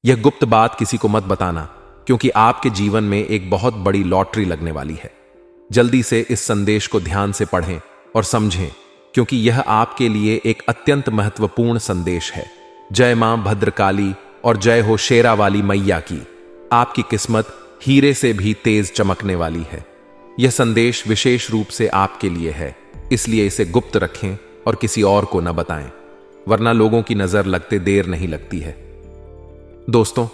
यह गुप्त बात किसी को मत बताना, क्योंकि आपके जीवन में एक बहुत बड़ी लॉटरी लगने वाली है। जल्दी से इस संदेश को ध्यान से पढ़ें और समझें, क्योंकि यह आपके लिए एक अत्यंत महत्वपूर्ण संदेश है। जय मां भद्रकाली और जय हो शेरा वाली मैया की। आपकी किस्मत हीरे से भी तेज चमकने वाली है। यह संदेश विशेष रूप से आपके लिए है, इसलिए इसे गुप्त रखें और किसी और को न बताएं, वरना लोगों की नजर लगते देर नहीं लगती है। दोस्तों,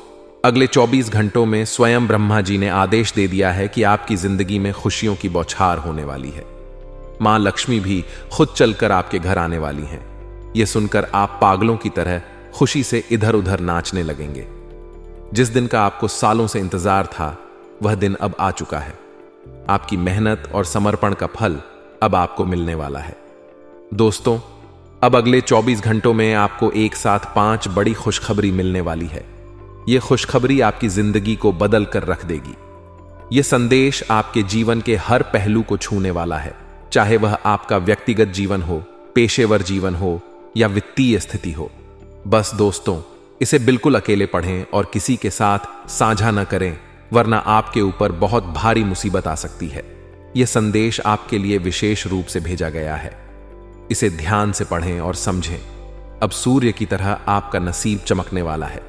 अगले 24 घंटों में स्वयं ब्रह्मा जी ने आदेश दे दिया है कि आपकी जिंदगी में खुशियों की बौछार होने वाली है। मां लक्ष्मी भी खुद चलकर आपके घर आने वाली हैं। यह सुनकर आप पागलों की तरह खुशी से इधर उधर नाचने लगेंगे। जिस दिन का आपको सालों से इंतजार था, वह दिन अब आ चुका है। आपकी मेहनत और समर्पण का फल अब आपको मिलने वाला है। दोस्तों, अब अगले 24 घंटों में आपको एक साथ 5 बड़ी खुशखबरी मिलने वाली है। यह खुशखबरी आपकी जिंदगी को बदल कर रख देगी। यह संदेश आपके जीवन के हर पहलू को छूने वाला है, चाहे वह आपका व्यक्तिगत जीवन हो, पेशेवर जीवन हो या वित्तीय स्थिति हो। बस दोस्तों, इसे बिल्कुल अकेले पढ़ें और किसी के साथ साझा न करें, वरना आपके ऊपर बहुत भारी मुसीबत आ सकती है। यह संदेश आपके लिए विशेष रूप से भेजा गया है। इसे ध्यान से पढ़ें और समझें। अब सूर्य की तरह आपका नसीब चमकने वाला है।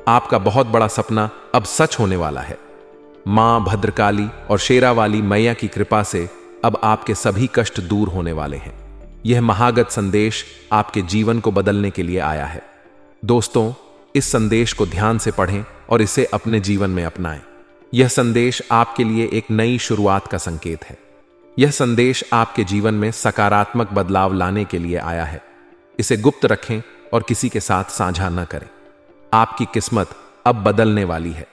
आपका बहुत बड़ा सपना अब सच होने वाला है। मां भद्रकाली और शेरा वाली मैया की कृपा से अब आपके सभी कष्ट दूर होने वाले हैं। यह महागत संदेश आपके जीवन को बदलने के लिए आया है। दोस्तों, इस संदेश को ध्यान से पढ़ें और इसे अपने जीवन में अपनाएं। यह संदेश आपके लिए एक नई शुरुआत का संकेत है। यह संदेश आपके जीवन में सकारात्मक बदलाव लाने के लिए आया है। इसे गुप्त रखें और किसी के साथ साझा न करें। आपकी किस्मत अब बदलने वाली है।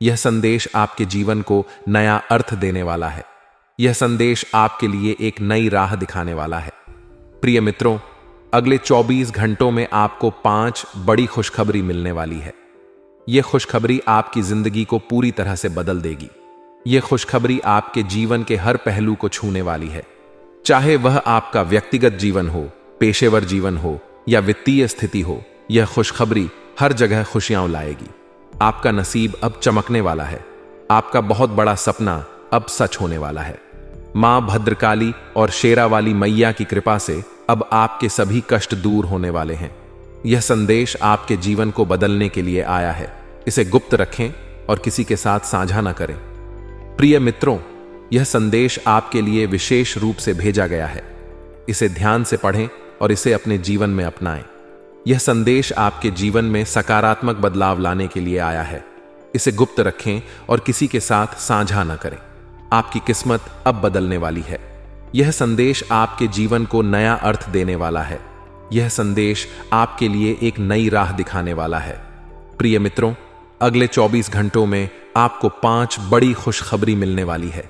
यह संदेश आपके जीवन को नया अर्थ देने वाला है। यह संदेश आपके लिए एक नई राह दिखाने वाला है। प्रिय मित्रों, अगले 24 घंटों में आपको 5 बड़ी खुशखबरी मिलने वाली है। यह खुशखबरी आपकी जिंदगी को पूरी तरह से बदल देगी। यह खुशखबरी आपके जीवन के हर पहलू को छूने वाली है, चाहे वह आपका व्यक्तिगत जीवन हो, पेशेवर जीवन हो या वित्तीय स्थिति हो। यह खुशखबरी हर जगह खुशियां लाएगी। आपका नसीब अब चमकने वाला है। आपका बहुत बड़ा सपना अब सच होने वाला है। मां भद्रकाली और शेरा वाली मैया की कृपा से अब आपके सभी कष्ट दूर होने वाले हैं। यह संदेश आपके जीवन को बदलने के लिए आया है। इसे गुप्त रखें और किसी के साथ साझा न करें। प्रिय मित्रों, यह संदेश आपके लिए विशेष रूप से भेजा गया है। इसे ध्यान से पढ़ें और इसे अपने जीवन में अपनाएं। यह संदेश आपके जीवन में सकारात्मक बदलाव लाने के लिए आया है। इसे गुप्त रखें और किसी के साथ साझा न करें। आपकी किस्मत अब बदलने वाली है। यह संदेश आपके जीवन को नया अर्थ देने वाला है। यह संदेश आपके लिए एक नई राह दिखाने वाला है। प्रिय मित्रों, अगले 24 घंटों में आपको 5 बड़ी खुशखबरी मिलने वाली है।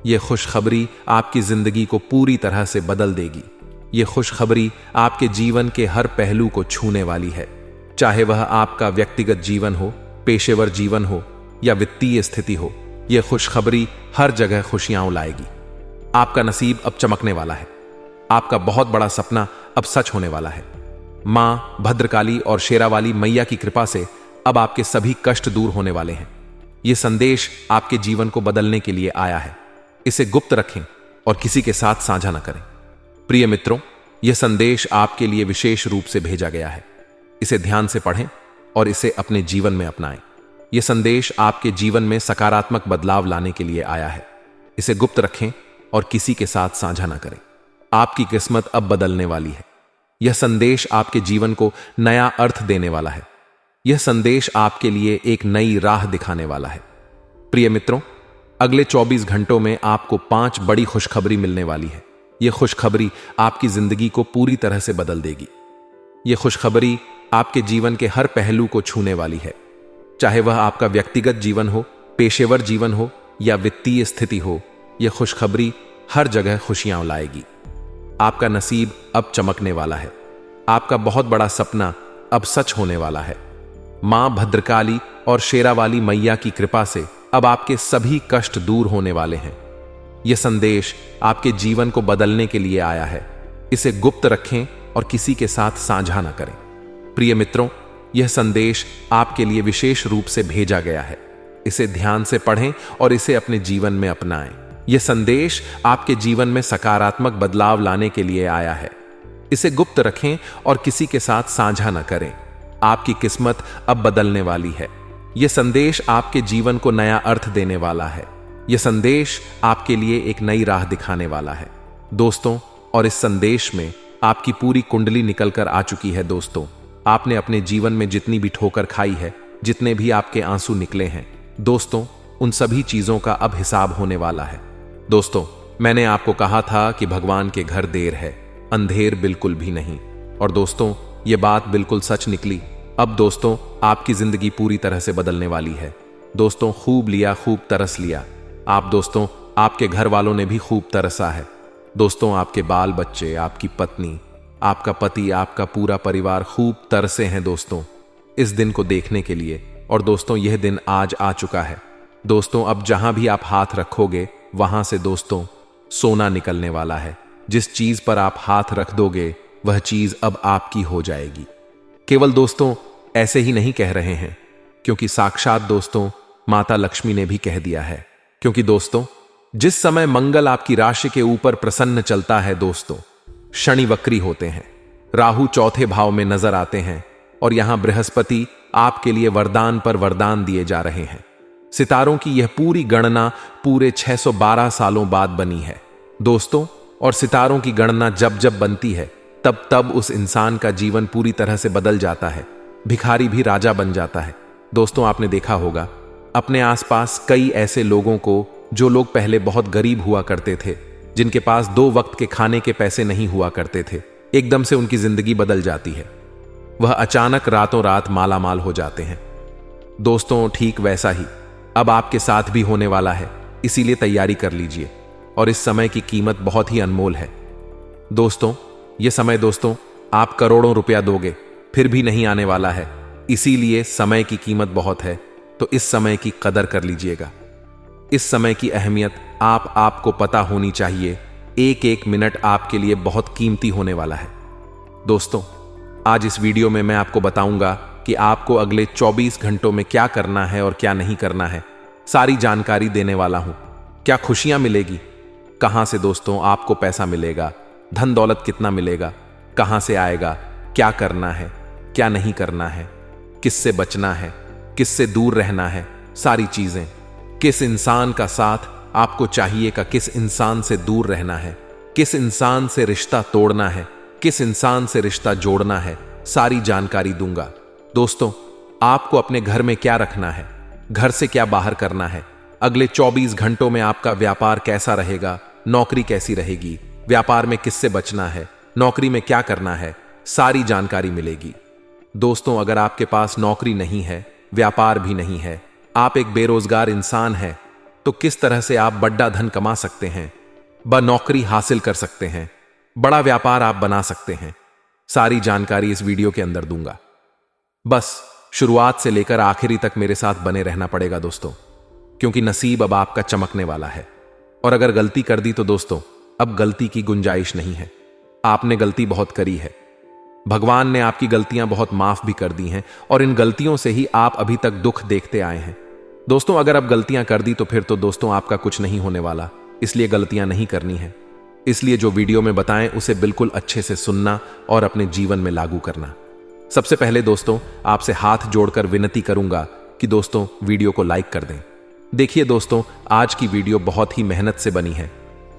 यह खुशखबरी आपकी जिंदगी को पूरी तरह से बदल देगी। यह खुशखबरी आपके जीवन के हर पहलू को छूने वाली है, चाहे वह आपका व्यक्तिगत जीवन हो, पेशेवर जीवन हो या वित्तीय स्थिति हो। यह खुशखबरी हर जगह खुशियां लाएगी। आपका नसीब अब चमकने वाला है। आपका बहुत बड़ा सपना अब सच होने वाला है। मां भद्रकाली और शेरा वाली मैया की कृपा से अब आपके सभी कष्ट दूर होने वाले हैं। यह संदेश आपके जीवन को बदलने के लिए आया है। इसे गुप्त रखें और किसी के साथ साझा न करें। प्रिय मित्रों, यह संदेश आपके लिए विशेष रूप से भेजा गया है। इसे ध्यान से पढ़ें और इसे अपने जीवन में अपनाएं। यह संदेश आपके जीवन में सकारात्मक बदलाव लाने के लिए आया है। इसे गुप्त रखें और किसी के साथ साझा न करें। आपकी किस्मत अब बदलने वाली है। यह संदेश आपके जीवन को नया अर्थ देने वाला है। यह संदेश आपके लिए एक नई राह दिखाने वाला है। प्रिय मित्रों, अगले 24 घंटों में आपको 5 बड़ी खुशखबरी मिलने वाली है। यह खुशखबरी आपकी जिंदगी को पूरी तरह से बदल देगी। यह खुशखबरी आपके जीवन के हर पहलू को छूने वाली है, चाहे वह आपका व्यक्तिगत जीवन हो, पेशेवर जीवन हो या वित्तीय स्थिति हो। यह खुशखबरी हर जगह खुशियां लाएगी। आपका नसीब अब चमकने वाला है। आपका बहुत बड़ा सपना अब सच होने वाला है। मां भद्रकाली और शेरा वाली मैया की कृपा से अब आपके सभी कष्ट दूर होने वाले हैं। यह संदेश आपके जीवन को बदलने के लिए आया है। इसे गुप्त रखें और किसी के साथ साझा न करें। प्रिय मित्रों, यह संदेश आपके लिए विशेष रूप से भेजा गया है। इसे ध्यान से पढ़ें और इसे अपने जीवन में अपनाएं। यह संदेश आपके जीवन में सकारात्मक बदलाव लाने के लिए आया है। इसे गुप्त रखें और किसी के साथ साझा न करें। आपकी किस्मत अब बदलने वाली है। यह संदेश आपके जीवन को नया अर्थ देने वाला है। यह संदेश आपके लिए एक नई राह दिखाने वाला है दोस्तों। और इस संदेश में आपकी पूरी कुंडली निकलकर आ चुकी है दोस्तों। आपने अपने जीवन में जितनी भी ठोकर खाई है, जितने भी आपके आंसू निकले हैं दोस्तों, उन सभी चीजों का अब हिसाब होने वाला है दोस्तों। मैंने आपको कहा था कि भगवान के घर देर है, अंधेर बिल्कुल भी नहीं। और दोस्तों, ये बात बिल्कुल सच निकली। अब दोस्तों, आपकी जिंदगी पूरी तरह से बदलने वाली है दोस्तों। खूब लिया, खूब तरस लिया आप दोस्तों। आपके घर वालों ने भी खूब तरसा है दोस्तों। आपके बाल बच्चे, आपकी पत्नी, आपका पति, आपका पूरा परिवार खूब तरसे हैं दोस्तों इस दिन को देखने के लिए। और दोस्तों, यह दिन आज आ चुका है दोस्तों। अब जहां भी आप हाथ रखोगे वहां से दोस्तों सोना निकलने वाला है। जिस चीज पर आप हाथ रख दोगे वह चीज अब आपकी हो जाएगी। केवल दोस्तों ऐसे ही नहीं कह रहे हैं, क्योंकि साक्षात दोस्तों माता लक्ष्मी ने भी कह दिया है। क्योंकि दोस्तों, जिस समय मंगल आपकी राशि के ऊपर प्रसन्न चलता है दोस्तों, शनि वक्री होते हैं, राहु चौथे भाव में नजर आते हैं और यहां बृहस्पति आपके लिए वरदान पर वरदान दिए जा रहे हैं। सितारों की यह पूरी गणना पूरे 612 सालों बाद बनी है दोस्तों। और सितारों की गणना जब जब बनती है तब तब उस इंसान का जीवन पूरी तरह से बदल जाता है। भिखारी भी राजा बन जाता है दोस्तों। आपने देखा होगा अपने आसपास कई ऐसे लोगों को, जो लोग पहले बहुत गरीब हुआ करते थे, जिनके पास 2 वक्त के खाने के पैसे नहीं हुआ करते थे, एकदम से उनकी जिंदगी बदल जाती है। वह अचानक रातों रात माला माल हो जाते हैं दोस्तों। ठीक वैसा ही अब आपके साथ भी होने वाला है, इसीलिए तैयारी कर लीजिए। और इस समय की कीमत बहुत ही अनमोल है दोस्तों। यह समय दोस्तों आप करोड़ों रुपया दोगे फिर भी नहीं आने वाला है, इसीलिए समय की कीमत बहुत है। तो इस समय की कदर कर लीजिएगा। इस समय की अहमियत आपको पता होनी चाहिए। एक एक मिनट आपके लिए बहुत कीमती होने वाला है दोस्तों। आज इस वीडियो में मैं आपको बताऊंगा कि आपको अगले 24 घंटों में क्या करना है और क्या नहीं करना है। सारी जानकारी देने वाला हूं। क्या खुशियां मिलेगी, कहां से दोस्तों आपको पैसा मिलेगा, धन दौलत कितना मिलेगा, कहां से आएगा, क्या करना है, क्या नहीं करना है, किससे बचना है, किससे दूर रहना है, सारी चीजें, किस इंसान का साथ आपको चाहिए, का किस इंसान से दूर रहना है, किस इंसान से रिश्ता तोड़ना है, किस इंसान से रिश्ता जोड़ना है, सारी जानकारी दूंगा दोस्तों। आपको अपने घर में क्या रखना है, घर से क्या बाहर करना है, अगले 24 घंटों में आपका व्यापार कैसा रहेगा, नौकरी कैसी रहेगी, व्यापार में किससे बचना है, नौकरी में क्या करना है, सारी जानकारी मिलेगी दोस्तों। अगर आपके पास नौकरी नहीं है, व्यापार भी नहीं है, आप एक बेरोजगार इंसान हैं, तो किस तरह से आप बड़ा धन कमा सकते हैं, नौकरी हासिल कर सकते हैं, बड़ा व्यापार आप बना सकते हैं, सारी जानकारी इस वीडियो के अंदर दूंगा। बस शुरुआत से लेकर आखिरी तक मेरे साथ बने रहना पड़ेगा दोस्तों, क्योंकि नसीब अब आपका चमकने वाला है। और अगर गलती कर दी तो दोस्तों अब गलती की गुंजाइश नहीं है। आपने गलती बहुत करी है, भगवान ने आपकी गलतियां बहुत माफ भी कर दी हैं, और इन गलतियों से ही आप अभी तक दुख देखते आए हैं दोस्तों। अगर अब गलतियां कर दी तो फिर तो दोस्तों आपका कुछ नहीं होने वाला, इसलिए गलतियां नहीं करनी है। इसलिए जो वीडियो में बताएं उसे बिल्कुल अच्छे से सुनना और अपने जीवन में लागू करना। सबसे पहले दोस्तों आपसे हाथ जोड़कर विनती करूंगा कि दोस्तों वीडियो को लाइक कर दें। देखिए दोस्तों, आज की वीडियो बहुत ही मेहनत से बनी है।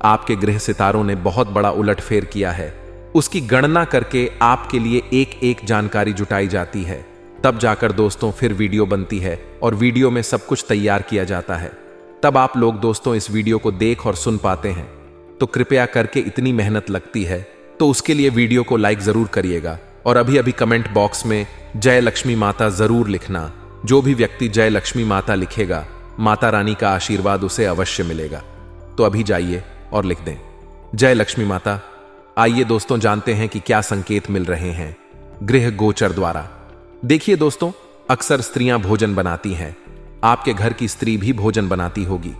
आपके ग्रह सितारों ने बहुत बड़ा उलटफेर किया है। उसकी गणना करके आपके लिए एक एक जानकारी जुटाई जाती है, तब जाकर दोस्तों फिर वीडियो बनती है और वीडियो में सब कुछ तैयार किया जाता है। तब आप लोग दोस्तों इस वीडियो को देख और सुन पाते हैं। तो कृपया करके इतनी मेहनत लगती है तो उसके लिए वीडियो को लाइक जरूर करिएगा, और अभी अभी कमेंट बॉक्स में जय लक्ष्मी माता जरूर लिखना। जो भी व्यक्ति जय लक्ष्मी माता लिखेगा, माता रानी का आशीर्वाद उसे अवश्य मिलेगा। तो अभी जाइए और लिख दें जय लक्ष्मी माता। आइए दोस्तों जानते हैं कि क्या संकेत मिल रहे हैं गृह गोचर द्वारा। देखिए दोस्तों, अक्सर स्त्रियां भोजन बनाती हैं। आपके घर की स्त्री भी भोजन बनाती होगी।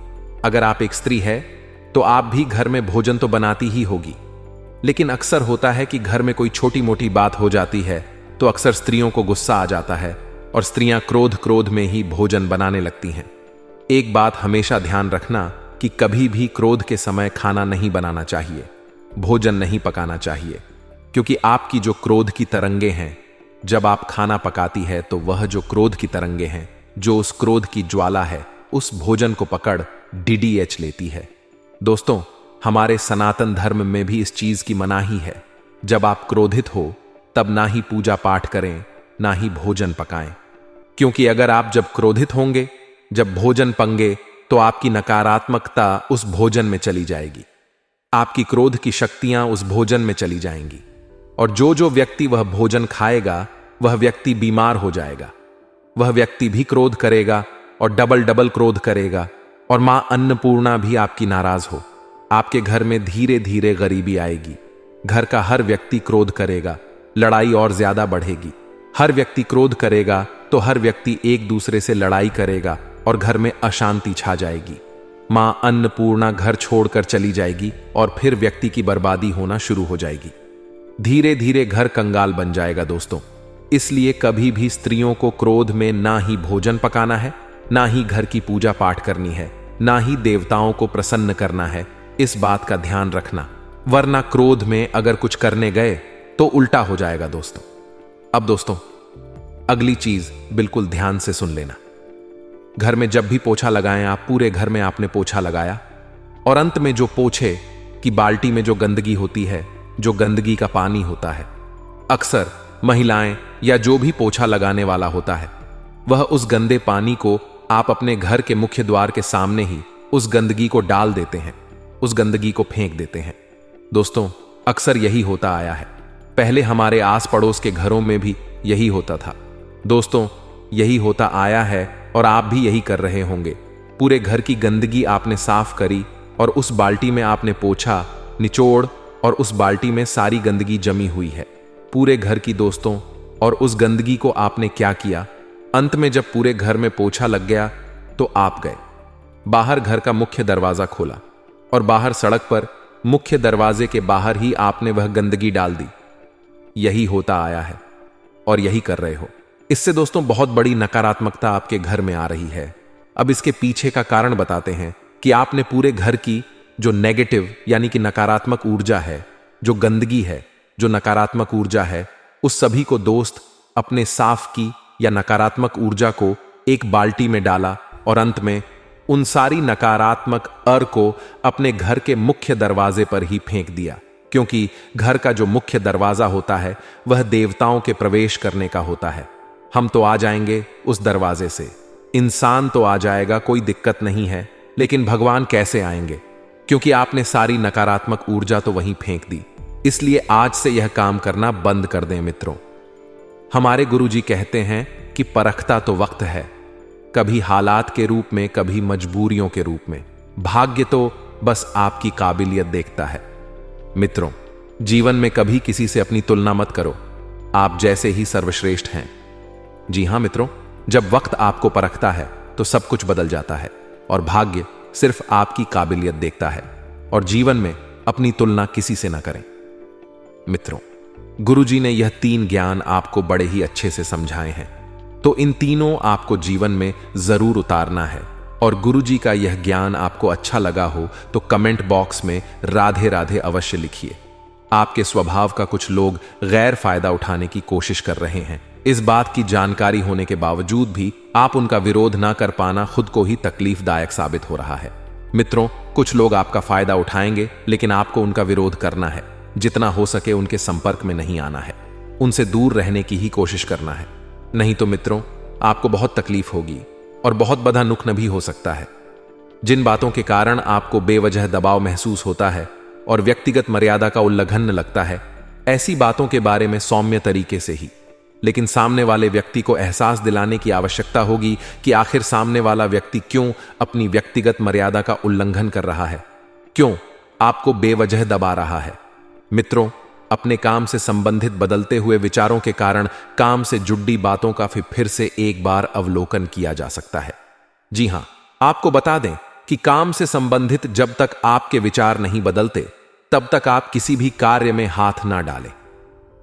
अगर आप एक स्त्री है तो आप भी घर में भोजन तो बनाती ही होगी, लेकिन अक्सर होता है कि घर में कोई छोटी मोटी बात हो जाती है तो अक्सर स्त्रियों को गुस्सा आ जाता है और स्त्रियां क्रोध क्रोध में ही भोजन बनाने लगती हैं। एक बात हमेशा ध्यान रखना कि कभी भी क्रोध के समय खाना नहीं बनाना चाहिए, भोजन नहीं पकाना चाहिए, क्योंकि आपकी जो क्रोध की तरंगे हैं, जब आप खाना पकाती है तो वह जो क्रोध की तरंगे हैं, जो उस क्रोध की ज्वाला है, उस भोजन को पकड़ DDH लेती है। दोस्तों, हमारे सनातन धर्म में भी इस चीज की मनाही है। जब आप क्रोधित हो तब ना ही पूजा पाठ करें, ना ही भोजन पकाएं, क्योंकि अगर आप जब क्रोधित होंगे, जब भोजन पंगे, तो आपकी नकारात्मकता उस भोजन में चली जाएगी, आपकी क्रोध की शक्तियां उस भोजन में चली जाएंगी, और जो जो व्यक्ति वह भोजन खाएगा वह व्यक्ति बीमार हो जाएगा। वह व्यक्ति भी क्रोध करेगा और डबल डबल क्रोध करेगा, और मां अन्नपूर्णा भी आपकी नाराज हो। आपके घर में धीरे धीरे गरीबी आएगी। घर का हर व्यक्ति क्रोध करेगा, लड़ाई और ज्यादा बढ़ेगी। हर व्यक्ति क्रोध करेगा तो हर व्यक्ति एक दूसरे से लड़ाई करेगा और घर में अशांति छा जाएगी। मां अन्नपूर्णा घर छोड़कर चली जाएगी और फिर व्यक्ति की बर्बादी होना शुरू हो जाएगी। धीरे धीरे घर कंगाल बन जाएगा। दोस्तों, इसलिए कभी भी स्त्रियों को क्रोध में ना ही भोजन पकाना है, ना ही घर की पूजा पाठ करनी है, ना ही देवताओं को प्रसन्न करना है। इस बात का ध्यान रखना, वरना क्रोध में अगर कुछ करने गए तो उल्टा हो जाएगा। दोस्तों, अब दोस्तों, अगली चीज बिल्कुल ध्यान से सुन लेना। घर में जब भी पोछा लगाएं आप, पूरे घर में आपने पोछा लगाया और अंत में जो पोछे की बाल्टी में जो गंदगी होती है, जो गंदगी का पानी होता है, अक्सर महिलाएं या जो भी पोछा लगाने वाला होता है, वह उस गंदे पानी को आप अपने घर के मुख्य द्वार के सामने ही उस गंदगी को डाल देते हैं, उस गंदगी को फेंक देते हैं। दोस्तों, अक्सर यही होता आया है। पहले हमारे आस पड़ोस के घरों में भी यही होता था। दोस्तों, यही होता आया है और आप भी यही कर रहे होंगे। पूरे घर की गंदगी आपने साफ करी और उस बाल्टी में आपने पोछा निचोड़ और उस बाल्टी में सारी गंदगी जमी हुई है पूरे घर की। दोस्तों, और उस गंदगी को आपने क्या किया, अंत में जब पूरे घर में पोछा लग गया तो आप गए बाहर, घर का मुख्य दरवाजा खोला और बाहर सड़क पर मुख्य दरवाजे के बाहर ही आपने वह गंदगी डाल दी। यही होता आया है और यही कर रहे हो। इससे दोस्तों बहुत बड़ी नकारात्मकता आपके घर में आ रही है। अब इसके पीछे का कारण बताते हैं कि आपने पूरे घर की जो नेगेटिव यानी कि नकारात्मक ऊर्जा है, जो गंदगी है, जो नकारात्मक ऊर्जा है, उस सभी को दोस्त अपने साफ की या नकारात्मक ऊर्जा को एक बाल्टी में डाला और अंत में उन सारी नकारात्मक को अपने घर के मुख्य दरवाजे पर ही फेंक दिया, क्योंकि घर का जो मुख्य दरवाजा होता है वह देवताओं के प्रवेश करने का होता है। हम तो आ जाएंगे उस दरवाजे से, इंसान तो आ जाएगा, कोई दिक्कत नहीं है, लेकिन भगवान कैसे आएंगे, क्योंकि आपने सारी नकारात्मक ऊर्जा तो वहीं फेंक दी। इसलिए आज से यह काम करना बंद कर दें मित्रों। हमारे गुरुजी कहते हैं कि परखता तो वक्त है, कभी हालात के रूप में, कभी मजबूरियों के रूप में। भाग्य तो बस आपकी काबिलियत देखता है। मित्रों, जीवन में कभी किसी से अपनी तुलना मत करो, आप जैसे ही सर्वश्रेष्ठ हैं। जी हां मित्रों, जब वक्त आपको परखता है तो सब कुछ बदल जाता है और भाग्य सिर्फ आपकी काबिलियत देखता है। और जीवन में अपनी तुलना किसी से ना करें। मित्रों, गुरुजी ने यह 3 ज्ञान आपको बड़े ही अच्छे से समझाए हैं, तो इन तीनों आपको जीवन में जरूर उतारना है। और गुरुजी का यह ज्ञान आपको अच्छा लगा हो तो कमेंट बॉक्स में राधे राधे अवश्य लिखिए। आपके स्वभाव का कुछ लोग गैर फायदा उठाने की कोशिश कर रहे हैं। इस बात की जानकारी होने के बावजूद भी आप उनका विरोध ना कर पाना खुद को ही तकलीफदायक साबित हो रहा है। मित्रों, कुछ लोग आपका फायदा उठाएंगे, लेकिन आपको उनका विरोध करना है। जितना हो सके उनके संपर्क में नहीं आना है, उनसे दूर रहने की ही कोशिश करना है। नहीं तो मित्रों, आपको बहुत तकलीफ होगी और बहुत बड़ा नुकसान भी हो सकता है। जिन बातों के कारण आपको बेवजह दबाव महसूस होता है और व्यक्तिगत मर्यादा का उल्लंघन लगता है, ऐसी बातों के बारे में सौम्य तरीके से ही, लेकिन सामने वाले व्यक्ति को एहसास दिलाने की आवश्यकता होगी कि आखिर सामने वाला व्यक्ति क्यों अपनी व्यक्तिगत मर्यादा का उल्लंघन कर रहा है, क्यों आपको बेवजह दबा रहा है। मित्रों, अपने काम से संबंधित बदलते हुए विचारों के कारण काम से जुड़ी बातों का फिर से एक बार अवलोकन किया जा सकता है। जी हां, आपको बता दें कि काम से संबंधित जब तक आपके विचार नहीं बदलते, तब तक आप किसी भी कार्य में हाथ ना डालें।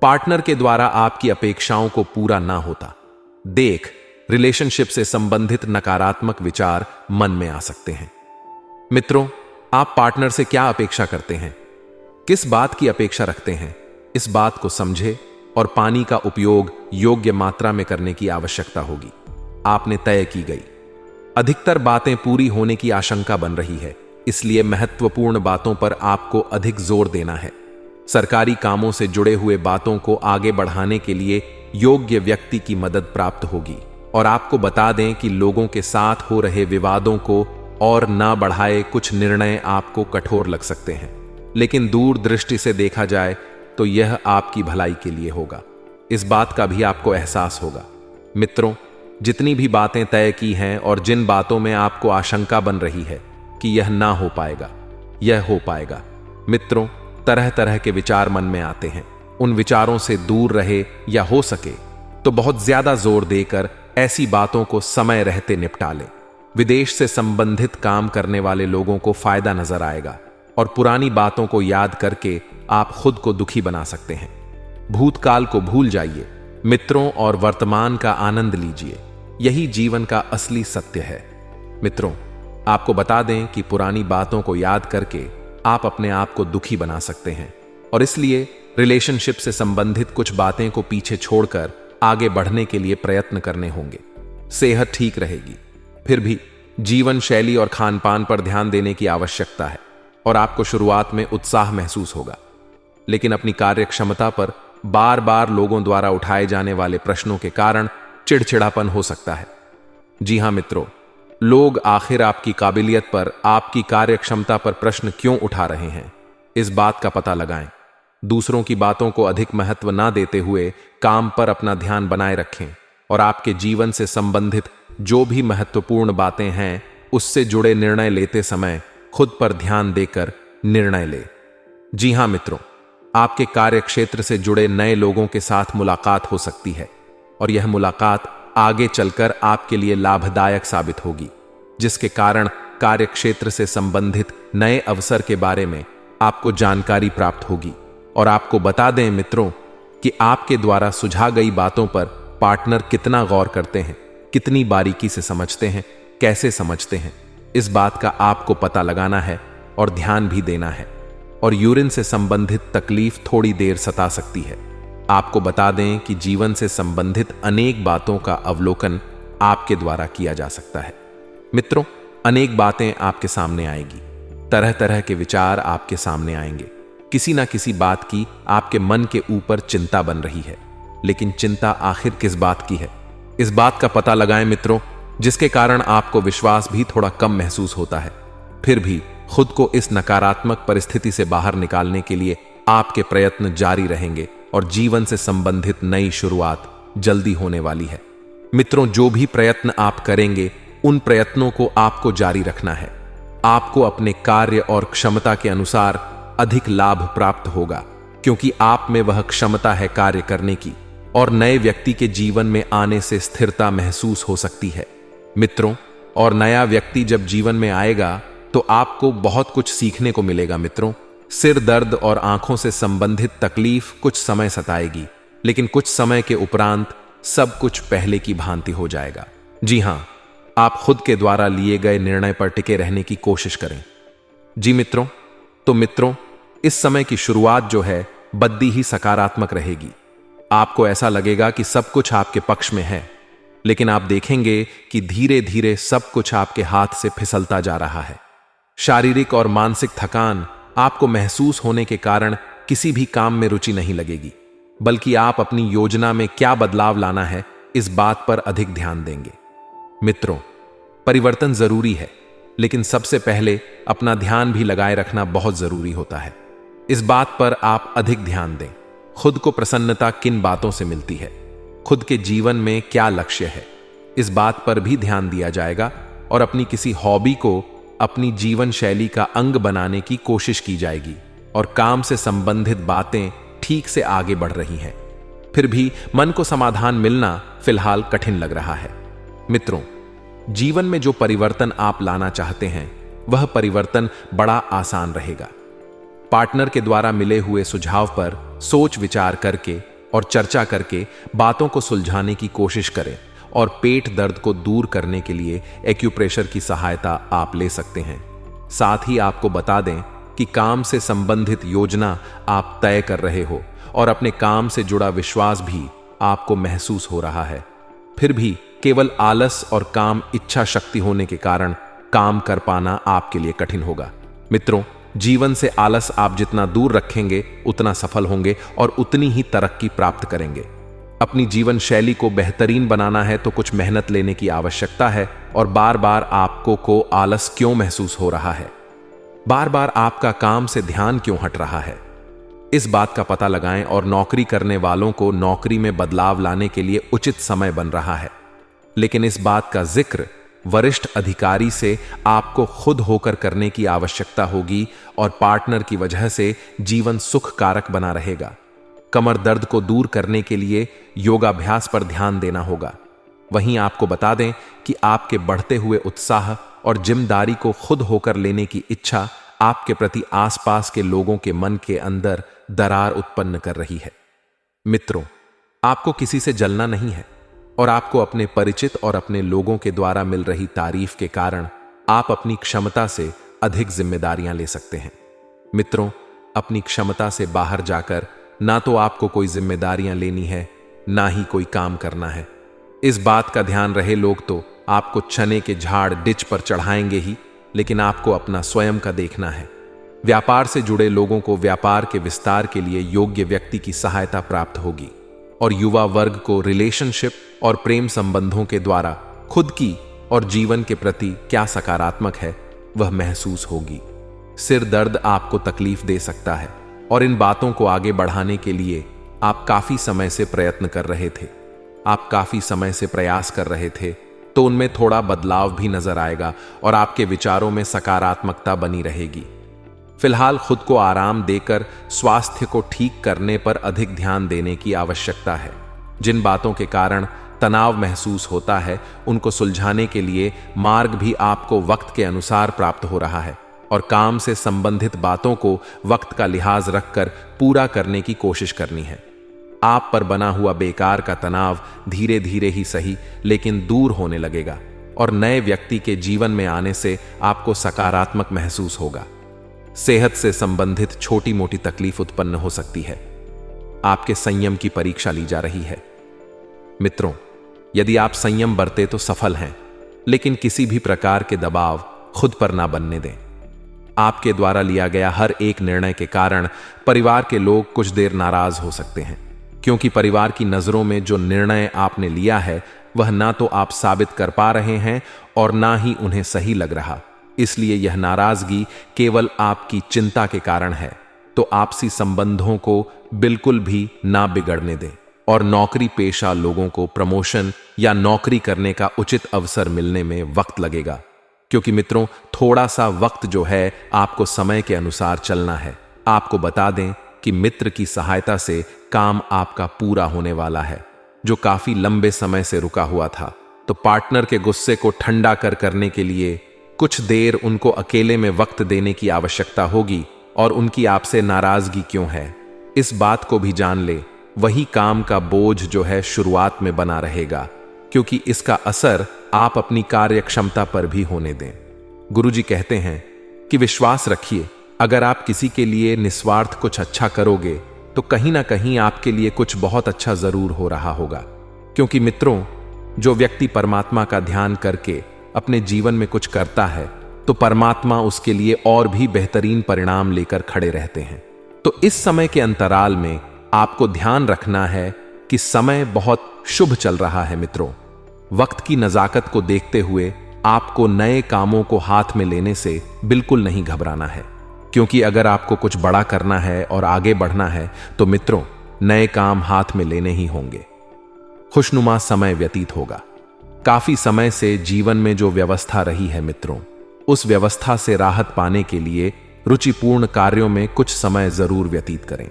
पार्टनर के द्वारा आपकी अपेक्षाओं को पूरा ना होता देख रिलेशनशिप से संबंधित नकारात्मक विचार मन में आ सकते हैं। मित्रों, आप पार्टनर से क्या अपेक्षा करते हैं, किस बात की अपेक्षा रखते हैं, इस बात को समझे और पानी का उपयोग योग्य मात्रा में करने की आवश्यकता होगी। आपने तय की गई अधिकतर बातें पूरी होने की आशंका बन रही है, इसलिए महत्वपूर्ण बातों पर आपको अधिक जोर देना है। सरकारी कामों से जुड़े हुए बातों को आगे बढ़ाने के लिए योग्य व्यक्ति की मदद प्राप्त होगी। और आपको बता दें कि लोगों के साथ हो रहे विवादों को और ना बढ़ाए कुछ निर्णय आपको कठोर लग सकते हैं, लेकिन दूर दृष्टि से देखा जाए तो यह आपकी भलाई के लिए होगा। इस बात का भी आपको एहसास होगा। मित्रों, जितनी भी बातें तय की हैं और जिन बातों में आपको आशंका बन रही है कि यह ना हो पाएगा, यह हो पाएगा। मित्रों, तरह तरह के विचार मन में आते हैं। उन विचारों से दूर रहे या हो सके तो बहुत ज्यादा जोर देकर ऐसी बातों को समय रहते निपटा लें। विदेश से संबंधित काम करने वाले लोगों को फायदा नजर आएगा और पुरानी बातों को याद करके आप खुद को दुखी बना सकते हैं। भूतकाल को भूल जाइए मित्रों और वर्तमान का आनंद लीजिए। यही जीवन का असली सत्य है। मित्रों, आपको बता दें कि पुरानी बातों को याद करके आप अपने आप को दुखी बना सकते हैं और इसलिए रिलेशनशिप से संबंधित कुछ बातें को पीछे छोड़कर आगे बढ़ने के लिए प्रयत्न करने होंगे। सेहत ठीक रहेगी, फिर भी जीवन शैली और खान पान पर ध्यान देने की आवश्यकता है और आपको शुरुआत में उत्साह महसूस होगा, लेकिन अपनी कार्य क्षमता पर बार बार लोगों द्वारा उठाए जाने वाले प्रश्नों के कारण चिड़चिड़ापन हो सकता है। जी हां मित्रों, लोग आखिर आपकी काबिलियत पर, आपकी कार्य क्षमता पर प्रश्न क्यों उठा रहे हैं, इस बात का पता लगाएं। दूसरों की बातों को अधिक महत्व ना देते हुए काम पर अपना ध्यान बनाए रखें और आपके जीवन से संबंधित जो भी महत्वपूर्ण बातें हैं उससे जुड़े निर्णय लेते समय खुद पर ध्यान देकर निर्णय ले। जी हां मित्रों, आपके कार्य क्षेत्र से जुड़े नए लोगों के साथ मुलाकात हो सकती है और यह मुलाकात आगे चलकर आपके लिए लाभदायक साबित होगी, जिसके कारण कार्य क्षेत्र से संबंधित नए अवसर के बारे में आपको जानकारी प्राप्त होगी। और आपको बता दें मित्रों कि आपके द्वारा सुझा गई बातों पर पार्टनर कितना गौर करते हैं, कितनी बारीकी से समझते हैं, कैसे समझते हैं, इस बात का आपको पता लगाना है और ध्यान भी देना है। और यूरिन से संबंधित तकलीफ थोड़ी देर सता सकती है। आपको बता दें कि जीवन से संबंधित अनेक बातों का अवलोकन आपके द्वारा किया जा सकता है। मित्रों, अनेक बातें आपके सामने आएगी, तरह तरह के विचार आपके सामने आएंगे। किसी ना किसी बात की आपके मन के ऊपर चिंता बन रही है, लेकिन चिंता आखिर किस बात की है, इस बात का पता लगाएं मित्रों, जिसके कारण आपको विश्वास भी थोड़ा कम महसूस होता है। फिर भी खुद को इस नकारात्मक परिस्थिति से बाहर निकालने के लिए आपके प्रयत्न जारी रहेंगे और जीवन से संबंधित नई शुरुआत जल्दी होने वाली है। मित्रों, जो भी प्रयत्न आप करेंगे उन प्रयत्नों को आपको जारी रखना है। आपको अपने कार्य और क्षमता के अनुसार अधिक लाभ प्राप्त होगा, क्योंकि आप में वह क्षमता है कार्य करने की और नए व्यक्ति के जीवन में आने से स्थिरता महसूस हो सकती है। मित्रों, और नया व्यक्ति जब जीवन में आएगा तो आपको बहुत कुछ सीखने को मिलेगा। मित्रों, सिर दर्द और आंखों से संबंधित तकलीफ कुछ समय सताएगी, लेकिन कुछ समय के उपरांत सब कुछ पहले की भांति हो जाएगा। जी हां, आप खुद के द्वारा लिए गए निर्णय पर टिके रहने की कोशिश करें। जी मित्रों, तो मित्रों, इस समय की शुरुआत जो है बद्दी ही सकारात्मक रहेगी। आपको ऐसा लगेगा कि सब कुछ आपके पक्ष में है, लेकिन आप देखेंगे कि धीरे धीरे सब कुछ आपके हाथ से फिसलता जा रहा है। शारीरिक और मानसिक थकान आपको महसूस होने के कारण किसी भी काम में रुचि नहीं लगेगी, बल्कि आप अपनी योजना में क्या बदलाव लाना है इस बात पर अधिक ध्यान देंगे। मित्रों, परिवर्तन जरूरी है, लेकिन सबसे पहले अपना ध्यान भी लगाए रखना बहुत जरूरी होता है। इस बात पर आप अधिक ध्यान दें। खुद को प्रसन्नता किन बातों से मिलती है, खुद के जीवन में क्या लक्ष्य है, इस बात पर भी ध्यान दिया जाएगा और अपनी किसी हॉबी को अपनी जीवन शैली का अंग बनाने की कोशिश की जाएगी और काम से संबंधित बातें ठीक से आगे बढ़ रही हैं। फिर भी मन को समाधान मिलना फिलहाल कठिन लग रहा है। मित्रों, जीवन में जो परिवर्तन आप लाना चाहते हैं वह परिवर्तन बड़ा आसान रहेगा। पार्टनर के द्वारा मिले हुए सुझाव पर सोच विचार करके और चर्चा करके बातों को सुलझाने की कोशिश करें और पेट दर्द को दूर करने के लिए एक्यूप्रेशर की सहायता आप ले सकते हैं। साथ ही आपको बता दें कि काम से संबंधित योजना आप तय कर रहे हो और अपने काम से जुड़ा विश्वास भी आपको महसूस हो रहा है। फिर भी केवल आलस और काम इच्छा शक्ति होने के कारण काम कर पाना आपके लिए कठिन होगा। मित्रों, जीवन से आलस आप जितना दूर रखेंगे उतना सफल होंगे और उतनी ही तरक्की प्राप्त करेंगे। अपनी जीवन शैली को बेहतरीन बनाना है तो कुछ मेहनत लेने की आवश्यकता है। और बार बार आपको आलस क्यों महसूस हो रहा है, बार बार आपका काम से ध्यान क्यों हट रहा है, इस बात का पता लगाएं और नौकरी करने वालों को नौकरी में बदलाव लाने के लिए उचित समय बन रहा है। लेकिन इस बात का जिक्र वरिष्ठ अधिकारी से आपको खुद होकर करने की आवश्यकता होगी और पार्टनर की वजह से जीवन सुख कारक बना रहेगा। कमर दर्द को दूर करने के लिए योगाभ्यास पर ध्यान देना होगा। वहीं आपको बता दें कि आपके बढ़ते हुए उत्साह और जिम्मेदारी को खुद होकर लेने की इच्छा आपके प्रति आसपास के लोगों के मन के अंदर दरार उत्पन्न कर रही है। मित्रों, आपको किसी से जलना नहीं है और आपको अपने परिचित और अपने लोगों के द्वारा मिल रही तारीफ के कारण आप अपनी क्षमता से अधिक जिम्मेदारियां ले सकते हैं। मित्रों, अपनी क्षमता से बाहर जाकर ना तो आपको कोई जिम्मेदारियां लेनी है, ना ही कोई काम करना है। इस बात का ध्यान रहे, लोग तो आपको चने के झाड़ डिच पर चढ़ाएंगे ही, लेकिन आपको अपना स्वयं का देखना है। व्यापार से जुड़े लोगों को व्यापार के विस्तार के लिए योग्य व्यक्ति की सहायता प्राप्त होगी और युवा वर्ग को रिलेशनशिप और प्रेम संबंधों के द्वारा खुद की और जीवन के प्रति क्या सकारात्मक है वह महसूस होगी। सिर दर्द आपको तकलीफ दे सकता है और इन बातों को आगे बढ़ाने के लिए आप काफी समय से प्रयत्न कर रहे थे, आप काफी समय से प्रयास कर रहे थे, तो उनमें थोड़ा बदलाव भी नजर आएगा और आपके विचारों में सकारात्मकता बनी रहेगी। फिलहाल खुद को आराम देकर स्वास्थ्य को ठीक करने पर अधिक ध्यान देने की आवश्यकता है। जिन बातों के कारण तनाव महसूस होता है उनको सुलझाने के लिए मार्ग भी आपको वक्त के अनुसार प्राप्त हो रहा है और काम से संबंधित बातों को वक्त का लिहाज रखकर पूरा करने की कोशिश करनी है। आप पर बना हुआ बेकार का तनाव धीरे धीरे ही सही लेकिन दूर होने लगेगा और नए व्यक्ति के जीवन में आने से आपको सकारात्मक महसूस होगा। सेहत से संबंधित छोटी मोटी तकलीफ उत्पन्न हो सकती है। आपके संयम की परीक्षा ली जा रही है। मित्रों, यदि आप संयम बरते तो सफल हैं, लेकिन किसी भी प्रकार के दबाव खुद पर ना बनने दें। आपके द्वारा लिया गया हर एक निर्णय के कारण परिवार के लोग कुछ देर नाराज हो सकते हैं, क्योंकि परिवार की नजरों में जो निर्णय आपने लिया है वह ना तो आप साबित कर पा रहे हैं और ना ही उन्हें सही लग रहा। इसलिए यह नाराजगी केवल आपकी चिंता के कारण है। तो आपसी संबंधों को बिल्कुल भी ना बिगड़ने दें और नौकरी पेशा लोगों को प्रमोशन या नौकरी करने का उचित अवसर मिलने में वक्त लगेगा, क्योंकि मित्रों थोड़ा सा वक्त जो है आपको समय के अनुसार चलना है। आपको बता दें कि मित्र की सहायता से काम आपका पूरा होने वाला है जो काफी लंबे समय से रुका हुआ था। तो पार्टनर के गुस्से को ठंडा करने के लिए कुछ देर उनको अकेले में वक्त देने की आवश्यकता होगी और उनकी आपसे नाराजगी क्यों है इस बात को भी जान ले। वही काम का बोझ जो है शुरुआत में बना रहेगा, क्योंकि इसका असर आप अपनी कार्य क्षमता पर भी होने दें। गुरुजी कहते हैं कि विश्वास रखिए, अगर आप किसी के लिए निस्वार्थ कुछ अच्छा करोगे तो कहीं ना कहीं आपके लिए कुछ बहुत अच्छा जरूर हो रहा होगा। क्योंकि मित्रों, जो व्यक्ति परमात्मा का ध्यान करके अपने जीवन में कुछ करता है तो परमात्मा उसके लिए और भी बेहतरीन परिणाम लेकर खड़े रहते हैं। तो इस समय के अंतराल में आपको ध्यान रखना है कि समय बहुत शुभ चल रहा है। मित्रों, वक्त की नजाकत को देखते हुए आपको नए कामों को हाथ में लेने से बिल्कुल नहीं घबराना है, क्योंकि अगर आपको कुछ बड़ा करना है और आगे बढ़ना है तो मित्रों नए काम हाथ में लेने ही होंगे। खुशनुमा समय व्यतीत होगा। काफी समय से जीवन में जो व्यवस्था रही है मित्रों, उस व्यवस्था से राहत पाने के लिए रुचिपूर्ण कार्यों में कुछ समय जरूर व्यतीत करें।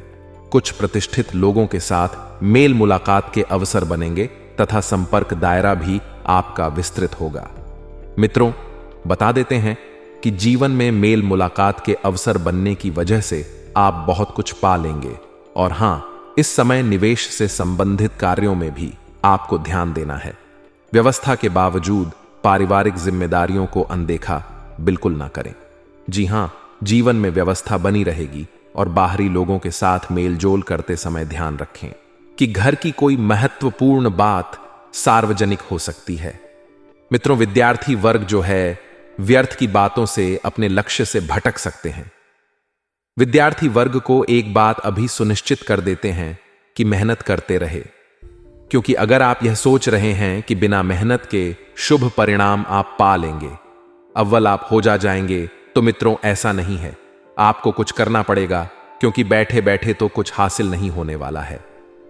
कुछ प्रतिष्ठित लोगों के साथ मेल मुलाकात के अवसर बनेंगे तथा संपर्क दायरा भी आपका विस्तृत होगा। मित्रों, बता देते हैं कि जीवन में मेल मुलाकात के अवसर बनने की वजह से आप बहुत कुछ पा लेंगे और हां, इस समय निवेश से संबंधित कार्यों में भी आपको ध्यान देना है। व्यवस्था के बावजूद पारिवारिक जिम्मेदारियों को अनदेखा बिल्कुल ना करें। जी हां, जीवन में व्यवस्था बनी रहेगी और बाहरी लोगों के साथ मेलजोल करते समय ध्यान रखें कि घर की कोई महत्वपूर्ण बात सार्वजनिक हो सकती है। मित्रों, विद्यार्थी वर्ग जो है व्यर्थ की बातों से अपने लक्ष्य से भटक सकते हैं। विद्यार्थी वर्ग को एक बात अभी सुनिश्चित कर देते हैं कि मेहनत करते रहे, क्योंकि अगर आप यह सोच रहे हैं कि बिना मेहनत के शुभ परिणाम आप पा लेंगे, अव्वल आप हो जाएंगे, तो मित्रों ऐसा नहीं है। आपको कुछ करना पड़ेगा, क्योंकि बैठे बैठे तो कुछ हासिल नहीं होने वाला है।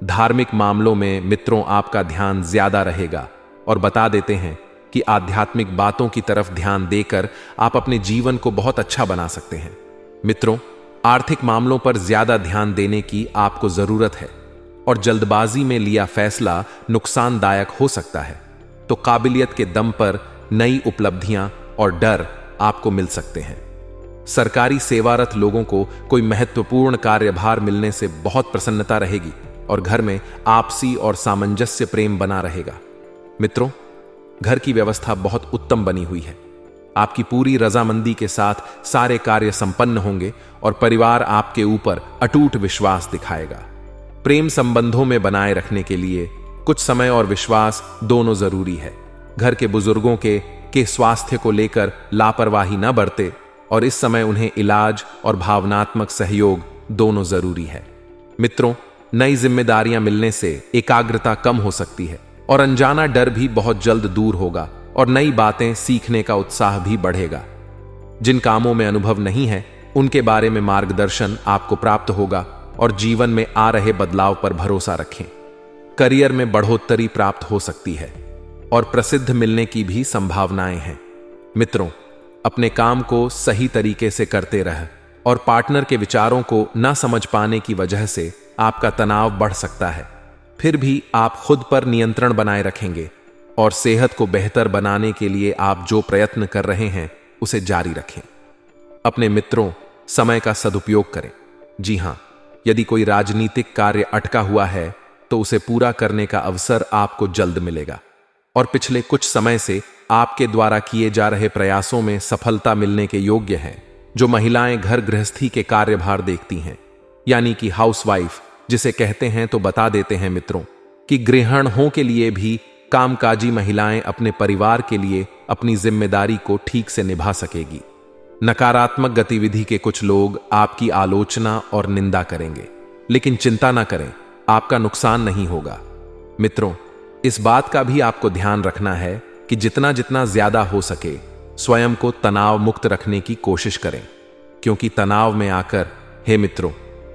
धार्मिक मामलों में मित्रों आपका ध्यान ज्यादा रहेगा और बता देते हैं कि आध्यात्मिक बातों की तरफ ध्यान देकर आप अपने जीवन को बहुत अच्छा बना सकते हैं। मित्रों, आर्थिक मामलों पर ज्यादा ध्यान देने की आपको जरूरत है और जल्दबाजी में लिया फैसला नुकसानदायक हो सकता है। तो काबिलियत के दम पर नई उपलब्धियां और डर आपको मिल सकते हैं। सरकारी सेवारत लोगों को कोई महत्वपूर्ण कार्यभार मिलने से बहुत प्रसन्नता रहेगी और घर में आपसी और सामंजस्य प्रेम बना रहेगा। मित्रों, घर की व्यवस्था बहुत उत्तम बनी हुई है। आपकी पूरी रजामंदी के साथ सारे कार्य संपन्न होंगे और परिवार आपके ऊपर अटूट विश्वास दिखाएगा। प्रेम संबंधों में बनाए रखने के लिए कुछ समय और विश्वास दोनों जरूरी है। घर के बुजुर्गों के स्वास्थ्य को लेकर लापरवाही न बरते और इस समय उन्हें इलाज और भावनात्मक सहयोग दोनों जरूरी है। मित्रों, नई जिम्मेदारियां मिलने से एकाग्रता कम हो सकती है और अनजाना डर भी बहुत जल्द दूर होगा और नई बातें सीखने का उत्साह भी बढ़ेगा। जिन कामों में अनुभव नहीं है, उनके बारे में मार्गदर्शन आपको प्राप्त होगा और जीवन में आ रहे बदलाव पर भरोसा रखें। करियर में बढ़ोतरी प्राप्त हो सकती है और प्रसिद्ध मिलने की भी संभावनाएं हैं। मित्रों, अपने काम को सही तरीके से करते रह और पार्टनर के विचारों को न समझ पाने की वजह से आपका तनाव बढ़ सकता है। फिर भी आप खुद पर नियंत्रण बनाए रखेंगे और सेहत को बेहतर बनाने के लिए आप जो प्रयत्न कर रहे हैं उसे जारी रखें। अपने मित्रों, समय का सदुपयोग करें। जी हां, यदि कोई राजनीतिक कार्य अटका हुआ है तो उसे पूरा करने का अवसर आपको जल्द मिलेगा और पिछले कुछ समय से आपके द्वारा किए जा रहे प्रयासों में सफलता मिलने के योग्य हैं। जो महिलाएं घर गृहस्थी के कार्यभार देखती हैं, यानी कि हाउसवाइफ जिसे कहते हैं, तो बता देते हैं मित्रों कि गृहिणों के लिए भी कामकाजी महिलाएं अपने परिवार के लिए अपनी जिम्मेदारी को ठीक से निभा सकेगी। नकारात्मक गतिविधि के कुछ लोग आपकी आलोचना और निंदा करेंगे, लेकिन चिंता ना करें, आपका नुकसान नहीं होगा। मित्रों, इस बात का भी आपको ध्यान रखना है कि जितना जितना ज्यादा हो सके स्वयं को तनाव मुक्त रखने की कोशिश करें, क्योंकि तनाव में आकर, हे मित्रों,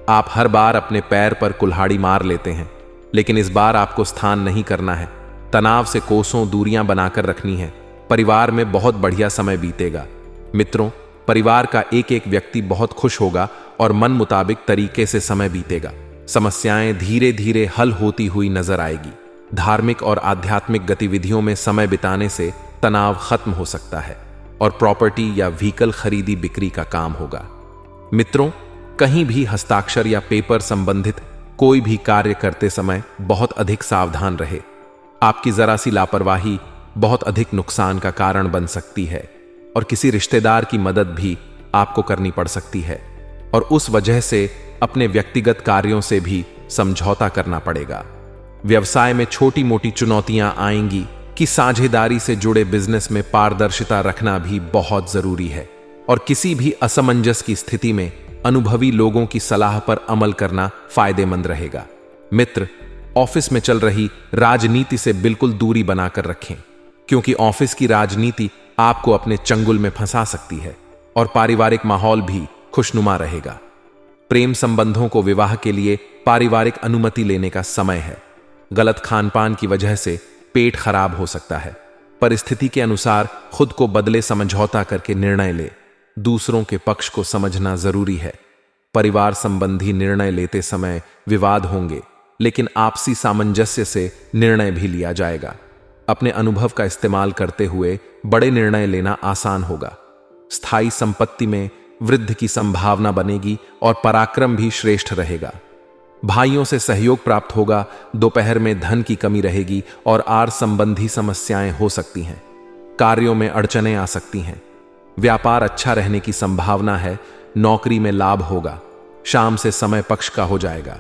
आप हर बार अपने पैर पर कुल्हाड़ी मार लेते हैं, लेकिन इस बार आपको स्थान नहीं करना है। तनाव से कोसों दूरियां बनाकर रखनी है। परिवार में बहुत बढ़िया समय बीतेगा। मित्रों, परिवार का एक एक व्यक्ति बहुत खुश होगा और मन मुताबिक तरीके से समय बीतेगा। समस्याएं धीरे धीरे हल होती हुई नजर आएगी। धार्मिक और आध्यात्मिक गतिविधियों में समय बिताने से तनाव खत्म हो सकता है और प्रॉपर्टी या व्हीकल खरीदी बिक्री का काम होगा। मित्रों, कहीं भी हस्ताक्षर या पेपर संबंधित कोई भी कार्य करते समय बहुत अधिक सावधान रहे। आपकी जरा सी लापरवाही बहुत अधिक नुकसान का कारण बन सकती है और किसी रिश्तेदार की मदद भी आपको करनी पड़ सकती है और उस वजह से अपने व्यक्तिगत कार्यों से भी समझौता करना पड़ेगा। व्यवसाय में छोटी मोटी चुनौतियां आएंगी कि साझेदारी से जुड़े बिजनेस में पारदर्शिता रखना भी बहुत जरूरी है और किसी भी असमंजस की स्थिति में अनुभवी लोगों की सलाह पर अमल करना फायदेमंद रहेगा। मित्र, ऑफिस में चल रही राजनीति से बिल्कुल दूरी बनाकर रखें, क्योंकि ऑफिस की राजनीति आपको अपने चंगुल में फंसा सकती है और पारिवारिक माहौल भी खुशनुमा रहेगा। प्रेम संबंधों को विवाह के लिए पारिवारिक अनुमति लेने का समय है। गलत खानपान की वजह से पेट खराब हो सकता है। परिस्थिति के अनुसार खुद को बदले समझौता करके निर्णय ले। दूसरों के पक्ष को समझना जरूरी है। परिवार संबंधी निर्णय लेते समय विवाद होंगे, लेकिन आपसी सामंजस्य से निर्णय भी लिया जाएगा। अपने अनुभव का इस्तेमाल करते हुए बड़े निर्णय लेना आसान होगा। स्थायी संपत्ति में वृद्धि की संभावना बनेगी और पराक्रम भी श्रेष्ठ रहेगा। भाइयों से सहयोग प्राप्त होगा। दोपहर में धन की कमी रहेगी और आर संबंधी समस्याएं हो सकती हैं। कार्यों में अड़चनें आ सकती हैं। व्यापार अच्छा रहने की संभावना है। नौकरी में लाभ होगा। शाम से समय पक्ष का हो जाएगा।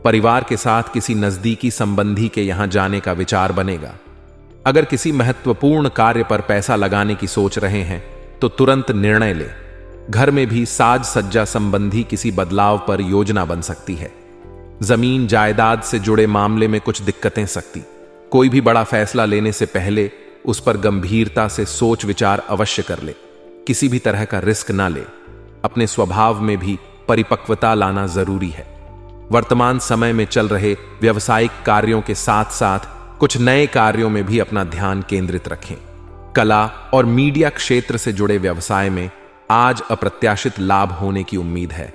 परिवार के साथ किसी नजदीकी संबंधी के यहां जाने का विचार बनेगा। अगर किसी महत्वपूर्ण कार्य पर पैसा लगाने की सोच रहे हैं तो तुरंत निर्णय ले। घर में भी साज सज्जा संबंधी किसी बदलाव पर योजना बन सकती है। जमीन जायदाद से जुड़े मामले में कुछ दिक्कतें सकती। कोई भी बड़ा फैसला लेने से पहले उस पर गंभीरता से सोच विचार अवश्य कर ले। किसी भी तरह का रिस्क ना ले। अपने स्वभाव में भी परिपक्वता लाना जरूरी है। वर्तमान समय में चल रहे व्यवसायिक कार्यों के साथ साथ कुछ नए कार्यों में भी अपना ध्यान केंद्रित रखें। कला और मीडिया क्षेत्र से जुड़े व्यवसाय में आज अप्रत्याशित लाभ होने की उम्मीद है।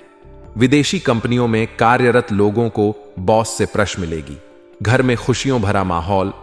विदेशी कंपनियों में कार्यरत लोगों को बॉस से प्रश मिलेगी। घर में खुशियों भरा माहौल।